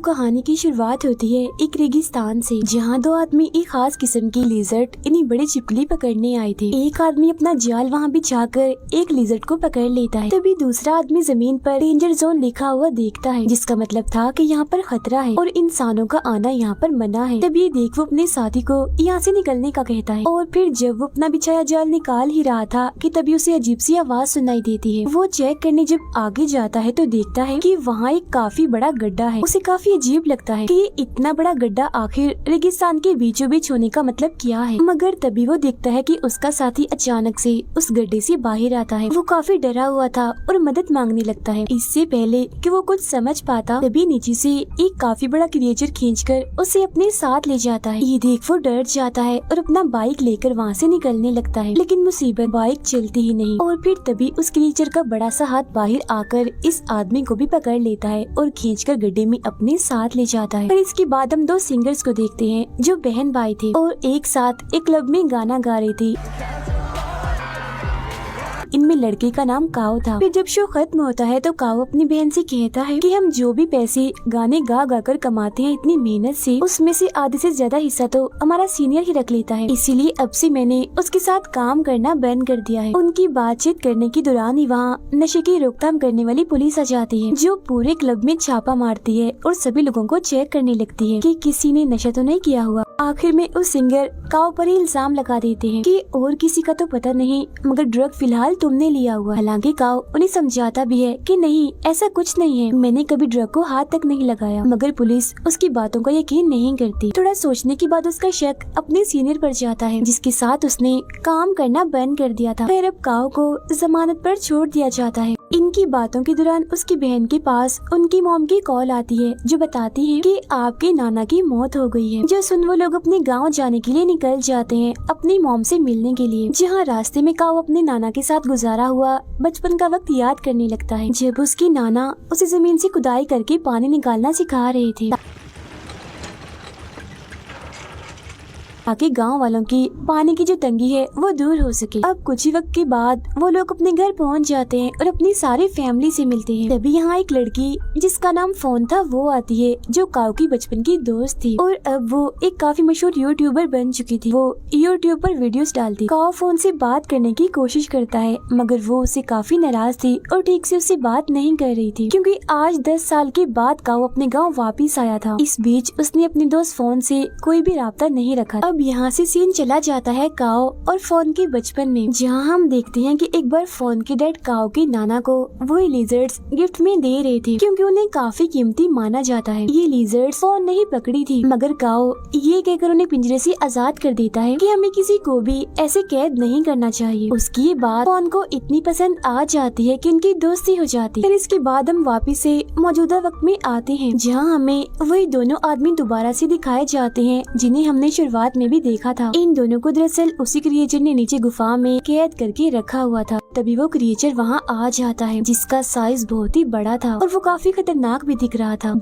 कहानी की शुरुआत होती है एक रेगिस्तान से, जहाँ दो आदमी एक खास किस्म की लिजर्ट यानी बड़ी छिपकली पकड़ने आए थे। एक आदमी अपना जाल वहाँ बिछाकर एक लिजर्ट को पकड़ लेता है, तभी दूसरा आदमी जमीन पर डेंजर जोन लिखा हुआ देखता है, जिसका मतलब था कि यहाँ पर खतरा है और इंसानों का आना यहाँ पर मना है। तभी देख वो अपने साथी को यहाँ से निकलने का कहता है और फिर जब वो अपना बिछाया जाल निकाल ही रहा था कि तभी उसे अजीब सी आवाज सुनाई देती है। वो चेक करने जब आगे जाता है तो देखता है कि वहाँ एक काफी बड़ा गड्ढा है। उसे काफी अजीब लगता है कि ये इतना बड़ा गड्ढा आखिर रेगिस्तान के बीचों बीच होने का मतलब क्या है। मगर तभी वो देखता है कि उसका साथी अचानक से उस गड्ढे से बाहर आता है। वो काफी डरा हुआ था और मदद मांगने लगता है। इससे पहले कि वो कुछ समझ पाता तभी नीचे से एक काफी बड़ा क्रिएचर खींचकर उसे अपने साथ ले जाता है। ये देख वो डर जाता है और अपना बाइक लेकर वहाँ से निकलने लगता है, लेकिन मुसीबत बाइक चलती ही नहीं। और फिर तभी उस क्रिएचर का बड़ा सा हाथ बाहर आकर इस आदमी को भी पकड़ लेता है और खींचकर गड्ढे में अपने साथ ले जाता है। और इसके बाद हम दो सिंगर्स को देखते हैं जो बहन भाई थे और एक साथ एक क्लब में गाना गा रहे थे। इनमें लड़के का नाम काओ था। फिर जब शो खत्म होता है तो काओ अपनी बहन से कहता है कि हम जो भी पैसे गाने गा गा कर कमाते हैं इतनी मेहनत से, उसमें से आधे से ज्यादा हिस्सा तो हमारा सीनियर ही रख लेता है, इसीलिए अब से मैंने उसके साथ काम करना बंद कर दिया है। उनकी बातचीत करने के दौरान ही वहाँ नशे की रोकथाम करने वाली पुलिस आ जाती है, जो पूरे क्लब में छापा मारती है और सभी लोगों को चेक करने लगती है कि किसी ने नशा तो नहीं किया हुआ। आखिर में उस सिंगर काओ पर ही इल्जाम लगा देते हैं कि और किसी का तो पता नहीं, मगर ड्रग फिलहाल तुमने लिया हुआ। हालांकि काओ उन्हें समझाता भी है कि नहीं, ऐसा कुछ नहीं है, मैंने कभी ड्रग को हाथ तक नहीं लगाया। मगर पुलिस उसकी बातों का यकीन नहीं करती। थोड़ा सोचने के बाद उसका शक अपने सीनियर पर जाता है, जिसके साथ उसने काम करना बंद कर दिया था। फिर अब काओ को जमानत पर छोड़ दिया जाता है। इनकी बातों के दौरान उसकी बहन के पास उनकी मॉम की कॉल आती है, जो बताती है कि आपके नाना की मौत हो गई है। जो सुन वो लोग अपने गांव जाने के लिए निकल जाते हैं अपनी मॉम से मिलने के लिए, जहां रास्ते में काओ अपने नाना के साथ गुजारा हुआ बचपन का वक्त याद करने लगता है, जब उसकी नाना उसे जमीन से खुदाई करके पानी निकालना सिखा रहे थे ताकि गांव वालों की पानी की जो तंगी है वो दूर हो सके। अब कुछ ही वक्त के बाद वो लोग अपने घर पहुंच जाते हैं और अपनी सारी फैमिली से मिलते हैं। तभी यहाँ एक लड़की जिसका नाम फोन था वो आती है, जो काओ की बचपन की दोस्त थी और अब वो एक काफी मशहूर यूट्यूबर बन चुकी थी। वो यूट्यूब पर वीडियोस डालती। काओ फोन से बात करने की कोशिश करता है, मगर वो उससे काफी नाराज थी और ठीक से उससे बात नहीं कर रही थी, क्योंकि आज 10 साल के बाद काओ अपने गाँव वापिस आया था। इस बीच उसने अपने दोस्त फोन से कोई भी राब्ता नहीं रखा। अब यहाँ से सीन चला जाता है काओ और फोन के बचपन में, जहाँ हम देखते हैं कि एक बार फोन के डैड काओ के नाना को वो लिजर्ड्स गिफ्ट में दे रहे थे, क्योंकि उन्हें काफी कीमती माना जाता है। ये लिजर्ड्स फोन नहीं पकड़ी थी, मगर काओ ये कहकर उन्हें पिंजरे से आजाद कर देता है कि हमें किसी को भी ऐसे कैद नहीं करना चाहिए। उसकी ये बात फोन को इतनी पसंद आ जाती है कि उनकी दोस्ती हो जाती है। फिर इसके बाद हम वापिस से मौजूदा वक्त में आते हैं, जहाँ हमें वही दोनों आदमी दोबारा से दिखाए जाते हैं जिन्हें हमने शुरुआत में भी देखा था। इन दोनों को दरअसल उसी क्रिएचर ने नीचे गुफा में कैद करके रखा हुआ था। तभी वो क्रिएचर वहाँ आ जाता है, जिसका साइज बहुत ही बड़ा था और वो काफी खतरनाक भी दिख रहा था।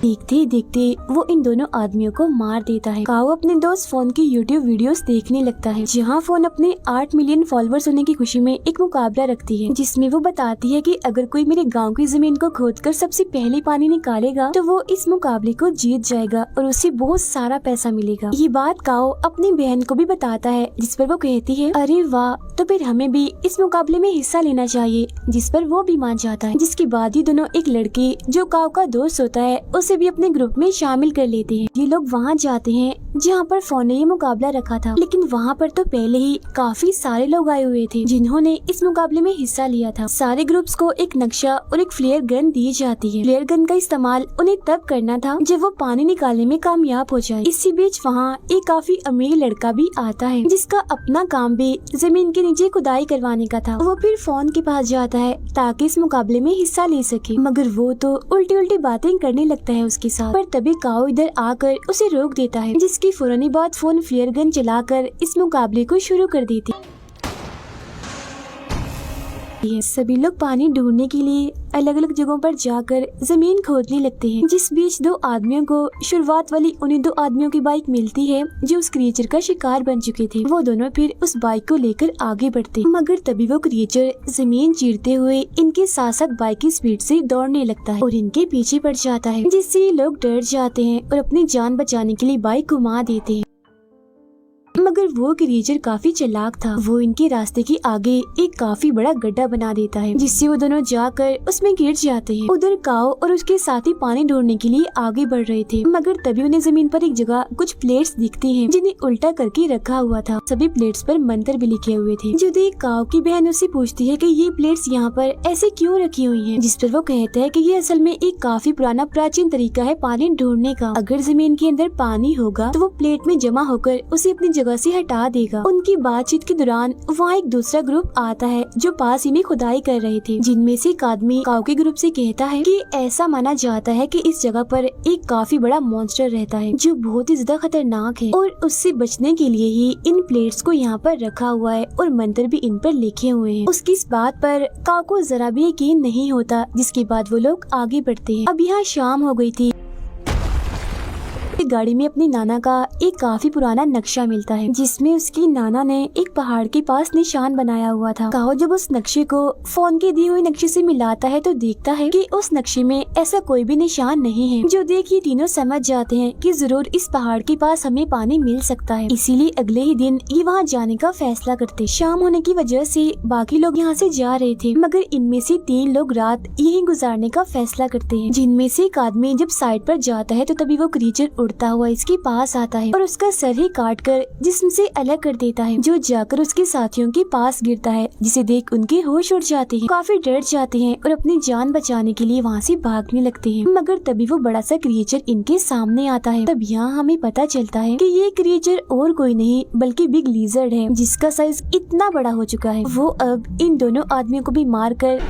देखते ही देखते वो इन दोनों आदमियों को मार देता है। काओ अपने दोस्त फोन की यूट्यूब वीडियोस देखने लगता है, जहाँ फोन अपने 8 मिलियन फॉलोअर्स होने की खुशी में एक मुकाबला रखती है, जिसमें वो बताती है कि अगर कोई मेरे गांव की जमीन को खोदकर सबसे पहले पानी निकालेगा तो वो इस मुकाबले को जीत जाएगा और उसे बहुत सारा पैसा मिलेगा। ये बात काओ अपनी बहन को भी बताता है, जिस पर वो कहती है अरे वाह, तो फिर हमें भी इस मुकाबले में हिस्सा लेना चाहिए, जिस पर वो भी मान जाता है। जिसके बाद ये दोनों एक लड़के जो काओ का दोस्त होता है उसे भी अपने ग्रुप में शामिल कर लेते हैं। ये लोग वहाँ जाते हैं जहाँ पर फोन ने ये मुकाबला रखा था, लेकिन वहाँ पर तो पहले ही काफी सारे लोग आए हुए थे जिन्होंने इस मुकाबले में हिस्सा लिया था। सारे ग्रुप्स को एक नक्शा और एक फ्लेयर गन दी जाती है। फ्लेयर गन का इस्तेमाल उन्हें तब करना था जब वो पानी निकालने में कामयाब हो जाए। इसी बीच वहाँ एक काफी अमीर लड़का भी आता है, जिसका अपना काम भी जमीन के नीचे खुदाई करवाने का था। वो फिर फोन के पास जाता है ताकि इस मुकाबले में हिस्सा ले सके, मगर वो तो उल्टी उल्टी बातें करने लगता है उसके साथ। पर तभी काओ इधर आकर उसे रोक देता है, जिसकी फौरन बाद फोन फ्लेयर गन चलाकर इस मुकाबले को शुरू कर देती। है। सभी लोग पानी ढूंढने के लिए अलग अलग जगहों पर जाकर जमीन खोदने लगते हैं। जिस बीच दो आदमियों को शुरुआत वाली उन्हीं दो आदमियों की बाइक मिलती है जो उस क्रिएचर का शिकार बन चुके थे। वो दोनों फिर उस बाइक को लेकर आगे बढ़ते हैं, मगर तभी वो क्रिएचर जमीन चीरते हुए इनके साथ साथ बाइक की स्पीड से दौड़ने लगता है और इनके पीछे पड़ जाता है, जिससे ये लोग डर जाते हैं और अपनी जान बचाने के लिए बाइक घुमा देते हैं। मगर वो क्रिएचर काफी चालाक था। वो इनके रास्ते के आगे एक काफी बड़ा गड्ढा बना देता है, जिससे वो दोनों जाकर उसमें गिर जाते हैं। उधर काओ और उसके साथी पानी ढूंढने के लिए आगे बढ़ रहे थे, मगर तभी उन्हें जमीन पर एक जगह कुछ प्लेट्स दिखती हैं, जिन्हें उल्टा करके रखा हुआ था। सभी प्लेट्स पर मंत्र भी लिखे हुए थे। जो देख काओ की बहन उससे पूछती है कि ये प्लेट्स यहाँ पर ऐसे क्यों रखी हुई हैं, जिस पर वो कहता है कि ये असल में एक काफी पुराना प्राचीन तरीका है पानी ढूंढने का। अगर जमीन के अंदर पानी होगा तो वो प्लेट में जमा होकर उसे अपनी जगह से हटा देगा। उनकी बातचीत के दौरान वहाँ एक दूसरा ग्रुप आता है जो पास ही में खुदाई कर रहे थे, जिनमें से एक आदमी काओ के ग्रुप से कहता है कि ऐसा माना जाता है कि इस जगह पर एक काफी बड़ा मॉन्स्टर रहता है जो बहुत ही ज्यादा खतरनाक है और उससे बचने के लिए ही इन प्लेट्स को यहाँ पर रखा हुआ है और मंत्र भी इन पर लिखे हुए हैं। उसकी इस बात पर काओ को जरा भी यकीन नहीं होता, जिसके बाद वो लोग आगे बढ़ते हैं। अब यहाँ शाम हो गई थी। गाड़ी में अपनी नाना का एक काफी पुराना नक्शा मिलता है, जिसमें उसकी नाना ने एक पहाड़ के पास निशान बनाया हुआ था। काओ जब उस नक्शे को फोन के दिए हुए नक्शे से मिलाता है तो देखता है कि उस नक्शे में ऐसा कोई भी निशान नहीं है। जो देख ये तीनों समझ जाते हैं कि जरूर इस पहाड़ के पास हमें पानी मिल सकता है, इसीलिए अगले ही दिन ये वहाँ जाने का फैसला करते। शाम होने की वजह से बाकी लोग यहाँ से जा रहे थे, मगर इनमें से 3 लोग रात यहीं गुजारने का फैसला करते हैं। जिनमें से एक आदमी जब साइड पर जाता है तो तभी वो क्रिएचर उड़ता हुआ इसके पास आता है और उसका सर ही काट कर जिस्म से अलग कर देता है, जो जाकर उसके साथियों के पास गिरता है, जिसे देख उनके होश उड़ जाते हैं, काफी डर जाते हैं और अपनी जान बचाने के लिए वहाँ से भागने लगते हैं। मगर तभी वो बड़ा सा क्रिएचर इनके सामने आता है। तब यहाँ हमें पता चलता है कि ये क्रिएचर और कोई नहीं बल्कि बिग लिजर्ड है, जिसका साइज इतना बड़ा हो चुका है। वो अब इन दोनों आदमियों को भी मार कर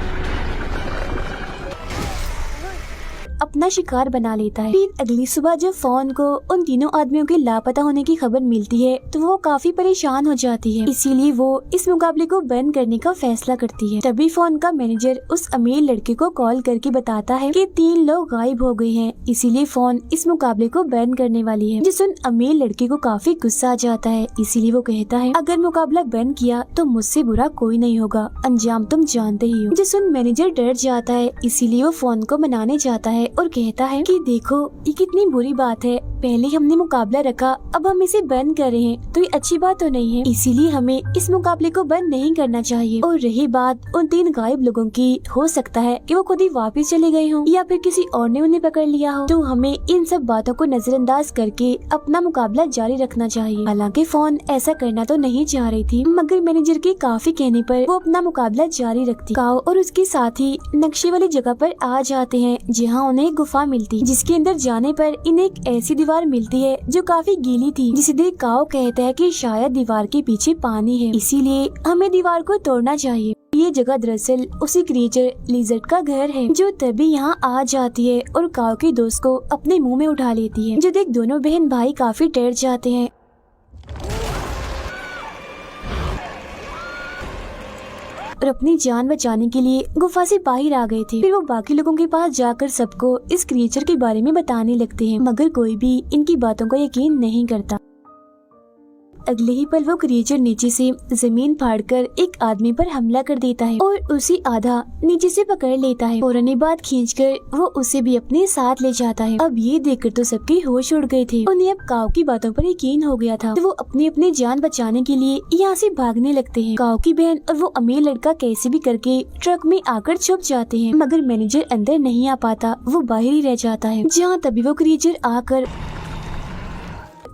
अपना शिकार बना लेता है। फिर अगली सुबह जब फोन को उन तीनों आदमियों के लापता होने की खबर मिलती है तो वो काफी परेशान हो जाती है, इसीलिए वो इस मुकाबले को बंद करने का फैसला करती है। तभी फोन का मैनेजर उस अमीर लड़के को कॉल करके बताता है कि 3 लोग गायब हो गए हैं, इसीलिए फोन इस मुकाबले को बंद करने वाली है। जिस उन अमीर लड़के को काफी गुस्सा आ जाता है, इसीलिए वो कहता है अगर मुकाबला बंद किया तो मुझसे बुरा कोई नहीं होगा, अंजाम तुम जानते ही हो। जिस उन मैनेजर डर जाता है, इसीलिए वो फोन को मनाने जाता है और कहता है कि देखो ये कितनी बुरी बात है, पहले हमने मुकाबला रखा, अब हम इसे बंद कर रहे हैं तो ये अच्छी बात तो नहीं है, इसीलिए हमें इस मुकाबले को बंद नहीं करना चाहिए। और रही बात उन 3 गायब लोगों की, हो सकता है कि वो खुद ही वापस चले गए हों या फिर किसी और ने उन्हें पकड़ लिया हो, तो हमें इन सब बातों को नजरअंदाज करके अपना मुकाबला जारी रखना चाहिए। हालांकि फोन ऐसा करना तो नहीं चाह रही थी, मगर मैनेजर के काफी कहने पर वो अपना मुकाबला जारी रखती। काओ और उसके साथी नक्शे वाली जगह पर आ जाते हैं, जहाँ उन्हें गुफा मिलती, जिसके अंदर जाने पर इन्हें एक ऐसी दीवार मिलती है जो काफी गीली थी, जिसे देख काओ कहता है कि शायद दीवार के पीछे पानी है, इसीलिए हमें दीवार को तोड़ना चाहिए। ये जगह दरअसल उसी क्रिएचर लिजर्ड का घर है, जो तभी यहाँ आ जाती है और काओ के दोस्त को अपने मुंह में उठा लेती है। जो देख दोनों बहन भाई काफी डर जाते हैं और अपनी जान बचाने के लिए गुफा से बाहर आ गए थे। फिर वो बाकी लोगों के पास जाकर सबको इस क्रिएचर के बारे में बताने लगते हैं, मगर कोई भी इनकी बातों को यकीन नहीं करता। अगले ही पल वो क्रिएचर नीचे से जमीन फाड़कर एक आदमी पर हमला कर देता है और उसी आधा नीचे से पकड़ लेता है। फौरन बाद खींचकर वो उसे भी अपने साथ ले जाता है। अब ये देखकर तो सबके होश उड़ गए थे। उन्हें अब काओ की बातों पर यकीन हो गया था, तो वो अपनी जान बचाने के लिए यहाँ से भागने लगते हैं। काओ की बहन और वो अमीर लड़का कैसे भी करके ट्रक में आकर छुप जाते हैं, मगर मैनेजर अंदर नहीं आ पाता, वो बाहर ही रह जाता है। जहाँ तभी वो क्रिएचर आकर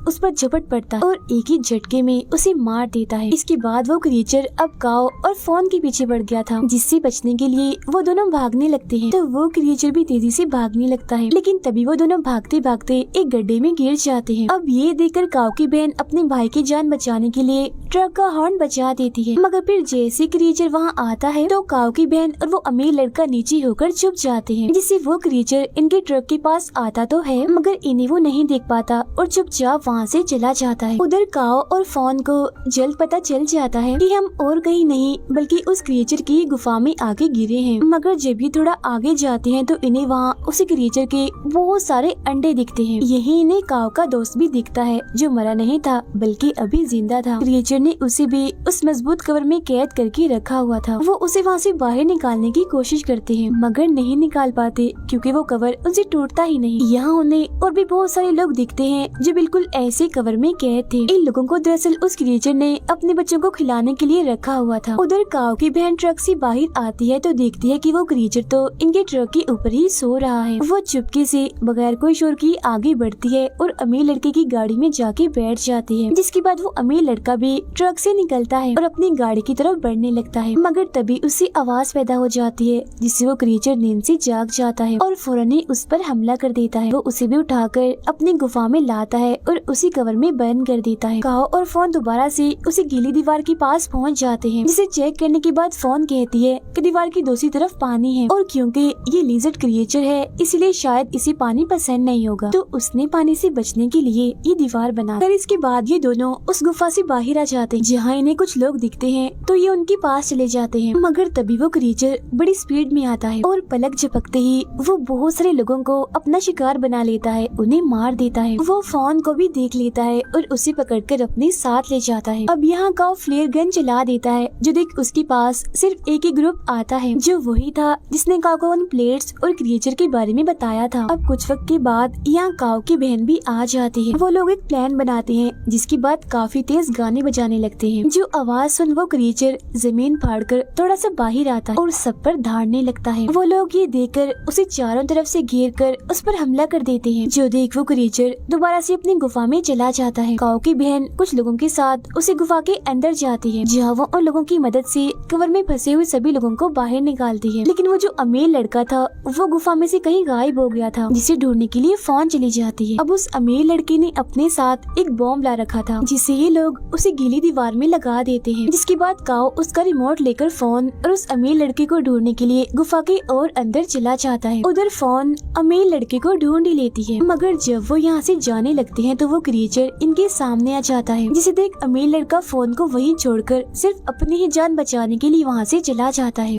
उस पर झपट पड़ता है और एक ही झटके में उसे मार देता है। इसके बाद वो क्रिएचर अब काओ और फोन के पीछे बढ़ गया था, जिससे बचने के लिए वो दोनों भागने लगते हैं। तो वो क्रिएचर भी तेजी से भागने लगता है, लेकिन तभी वो दोनों भागते भागते एक गड्ढे में गिर जाते हैं। अब ये देखकर काओ की बहन अपने भाई की जान बचाने के लिए ट्रक का हॉर्न बजा देती है, मगर फिर जैसे क्रिएचर वहाँ आता है तो काओ की बहन और वो अमीर लड़का नीचे होकर छुप जाते हैं, जिससे वो क्रिएचर इनके ट्रक के पास आता तो है, मगर इन्हें वो नहीं देख पाता और चुपचाप वहाँ वहाँ से चला जाता है। उधर काओ और फॉन को जल्द पता चल जाता है कि हम और कहीं नहीं बल्कि उस क्रिएचर की गुफा में आके गिरे हैं। मगर जब ये थोड़ा आगे जाते हैं तो इन्हें वहाँ उसी क्रिएचर के बहुत सारे अंडे दिखते हैं। यही इन्हें काओ का दोस्त भी दिखता है जो मरा नहीं था बल्कि अभी जिंदा था। क्रिएचर ने उसे भी उस मजबूत कवर में कैद करके रखा हुआ था। वो उसे वहाँ से बाहर निकालने की कोशिश करते हैं मगर नहीं निकाल पाते क्योंकि वो कवर उनसे टूटता ही नहीं। यहाँ उन्हें और भी बहुत सारे लोग दिखते हैं जो बिल्कुल ऐसे कवर में कैद थे। इन लोगों को दरअसल उस क्रिएचर ने अपने बच्चों को खिलाने के लिए रखा हुआ था। उधर काओ की बहन ट्रक से बाहर आती है तो देखती है कि वो क्रिएचर तो इनके ट्रक के ऊपर ही सो रहा है। वो चुपके से बगैर कोई शोर की आगे बढ़ती है और अमीर लड़के की गाड़ी में जाके बैठ जाती है, जिसके बाद वो अमीर लड़का भी ट्रक से निकलता है और अपनी गाड़ी की तरफ बढ़ने लगता है। मगर तभी उससे आवाज पैदा हो जाती है जिससे वो क्रिएचर नींद से जाग जाता है और फौरन ही उस पर हमला कर देता है। वो उसे भी उठाकर अपनी गुफा में लाता है और उसी कवर में बंद कर देता है। काओ और फोन दोबारा से उसी गीली दीवार के पास पहुंच जाते हैं, जिसे चेक करने के बाद फोन कहती है कि दीवार की दूसरी तरफ पानी है और क्योंकि ये लिजर्ड क्रिएचर है इसलिए शायद इसे पानी पसंद नहीं होगा, तो उसने पानी से बचने के लिए ये दीवार बना कर इसके बाद ये दोनों उस गुफा से बाहर आ जाते हैं। जहाँ इन्हें कुछ लोग दिखते हैं तो ये उनके पास चले जाते हैं मगर तभी वो क्रिएचर बड़ी स्पीड में आता है और पलक झपकते ही वो बहुत सारे लोगों को अपना शिकार बना लेता है, उन्हें मार देता है। वो फोन को भी देख लेता है और उसे पकड़कर अपने साथ ले जाता है। अब यहाँ काओ फ्लेयर गन चला देता है जो देख उसके पास सिर्फ एक ही ग्रुप आता है जो वही था जिसने काओ को उन प्लेट्स और क्रिएचर के बारे में बताया था। अब कुछ वक्त के बाद यहाँ काओ की बहन भी आ जाती है। वो लोग एक प्लान बनाते हैं जिसके बाद काफी तेज गाने बजाने लगते हैं। जो आवाज सुन वो क्रिएचर जमीन फाड़कर थोड़ा सा बाहर आता है और सब पर धाड़ने लगता है। वो लोग ये देखकर उसे चारों तरफ से घेर कर उस पर हमला कर देते हैं। जो देख वो क्रिएचर दोबारा से अपनी गुफा में चला जाता है। काओ की बहन कुछ लोगों के साथ उसे गुफा के अंदर जाती है जहाँ वो उन लोगों की मदद से कवर में फंसे हुए सभी लोगों को बाहर निकालती है। लेकिन वो जो अमीर लड़का था वो गुफा में से कहीं गायब हो गया था, जिसे ढूंढने के लिए फोन चली जाती है। अब उस अमीर लड़के ने अपने साथ एक बॉम्ब ला रखा था जिसे ये लोग उसे गीली दीवार में लगा देते हैं, जिसके बाद काओ उसका रिमोट लेकर फोन और उस अमीर लड़के को ढूंढने के लिए गुफा के और अंदर चला जाता है। उधर फोन अमीर लड़के को ढूंढ ही लेती है मगर जब वो यहाँ से जाने लगते हैं तो वो क्रिएचर इनके सामने आ जाता है, जिसे देख अमीर लड़का फोन को वहीं छोड़कर सिर्फ अपनी ही जान बचाने के लिए वहाँ से चला जाता है।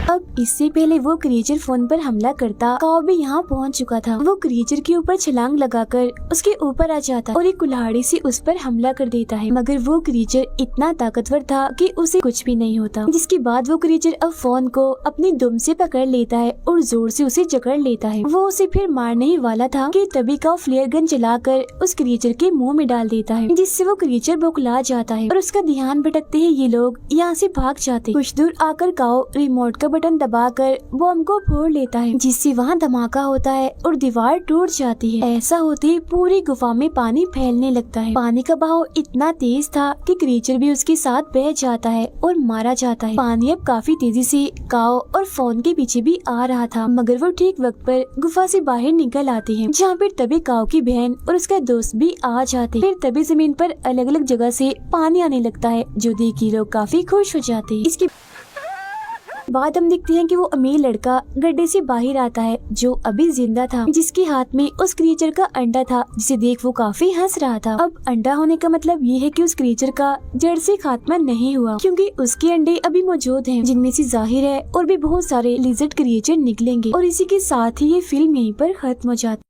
अब इससे पहले वो क्रिएचर फोन पर हमला करता काओ भी यहाँ पहुँच चुका था। वो क्रिएचर के ऊपर छलांग लगाकर उसके ऊपर आ जाता और एक कुल्हाड़ी से उस पर हमला कर देता है मगर वो क्रिएचर इतना ताकतवर था कि उसे कुछ भी नहीं होता। जिसके बाद वो क्रिएचर अब फोन को अपनी दुम से पकड़ लेता है और जोर से उसे जकड़ लेता है। वो उसे फिर मारने ही वाला था कि तभी काओ फ्लेयर गन चलाकर उस क्रिएचर के मुंह में डाल देता है, जिससे वो क्रिएचर बौखला जाता है और उसका ध्यान भटकते ही ये लोग यहाँ से भाग जाते। कुछ दूर आकर काओ रिमोट का बटन दबाकर बॉम्ब को फोड़ लेता है, जिससे वहाँ धमाका होता है और दीवार टूट जाती है। ऐसा होते ही पूरी गुफा में पानी फैलने लगता है। पानी का बहाव इतना तेज था कि क्रिएचर भी उसके साथ बह जाता है और मारा जाता है। पानी अब काफी तेजी से काओ और फोन के पीछे भी आ रहा था मगर वो ठीक वक्त पर गुफा से बाहर निकल आते हैं, जहाँ पर तभी काओ की बहन और उसका दोस्त भी आ जाते हैं। फिर तभी जमीन पर अलग अलग जगह से पानी आने लगता है जो देख के लोग काफी खुश हो जाते हैं। इसके बाद हम देखते हैं कि वो अमीर लड़का गड्ढे से बाहर आता है जो अभी जिंदा था, जिसके हाथ में उस क्रिएचर का अंडा था, जिसे देख वो काफी हंस रहा था। अब अंडा होने का मतलब ये है कि उस क्रिएचर का जड़ से खात्मा नहीं हुआ, क्योंकि उसके अंडे अभी मौजूद हैं, जिनमें से जाहिर है और भी बहुत सारे लिजर्ड क्रिएचर निकलेंगे। और इसी के साथ ही ये फिल्म यहीं पर खत्म हो जाती है।